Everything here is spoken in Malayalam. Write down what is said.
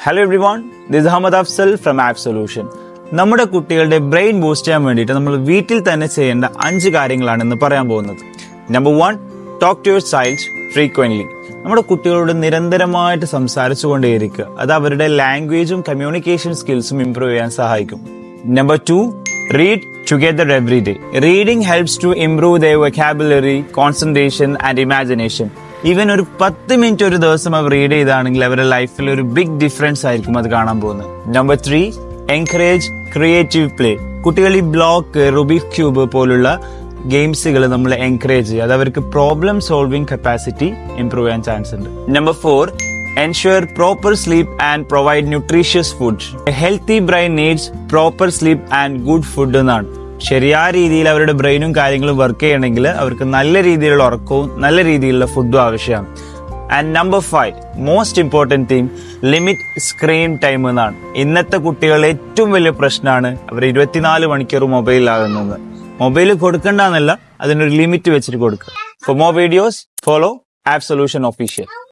Hello every one, this Ahmed Afsal from app solution. നമ്മുടെ കുട്ടികളുടെ ബ്രെയിൻ ബൂസ്റ്റ് ചെയ്യാൻ വേണ്ടിയിട്ട് നമ്മൾ വീട്ടിൽ തന്നെ ചെയ്യേണ്ട 5 കാര്യങ്ങളാണ് ഇന്ന് പറയാൻ പോകുന്നത്. Number 1, talk to your child frequently. നമ്മുടെ കുട്ടികളോട് നിരന്തരമായിട്ട് സംസാരിച്ചുകൊണ്ടേയിരിക്കുക. അത് അവരുടെ ലാംഗ്വേജും കമ്മ്യൂണിക്കേഷൻ സ്കിൽസും ഇംപ്രൂവ് ചെയ്യാൻ സഹായിക്കും. Number 2, read together every day. Reading helps to improve their vocabulary, concentration and imagination. Even ഒരു 10 മിനിറ്റ് ഒരു ദിവസം അവർ റീഡ് ചെയ്താണെങ്കിൽ അവരുടെ ലൈഫിൽ ഒരു ബിഗ് ഡിഫറൻസ് ആയിരിക്കും അത് കാണാൻ പോകുന്നത്. Number 3, encourage creative play. കുട്ടികൾ ഈ ബ്ലോക്ക്, റുബിക് ക്യൂബ് പോലുള്ള ഗെയിംസുകൾ നമ്മൾ എൻകറേജ് ചെയ്യുക. അത് അവർക്ക് പ്രോബ്ലം സോൾവിംഗ് കപ്പാസിറ്റി ഇംപ്രൂവ് ചെയ്യാൻ ചാൻസ് ഉണ്ട്. Number 4, ensure proper sleep and provide nutritious food. A healthy brain needs proper sleep and good food എന്നാണ്. ശരിയായ രീതിയിൽ അവരുടെ ബ്രെയിനും കാര്യങ്ങളും വർക്ക് ചെയ്യണമെങ്കിൽ അവർക്ക് നല്ല രീതിയിലുള്ള ഉറക്കവും നല്ല രീതിയിലുള്ള ഫുഡും ആവശ്യമാണ്. And number 5, most important thing, limit screen time എന്നാണ്. ഇന്നത്തെ കുട്ടികളുടെ ഏറ്റവും വലിയ പ്രശ്നമാണ് അവർ 24 മണിക്കൂർ മൊബൈലിലാകുന്നത്. മൊബൈൽ കൊടുക്കണ്ടെന്നല്ല, അതിനൊരു ലിമിറ്റ് വെച്ചിട്ട് കൊടുക്കുക. For more videos follow app solution official.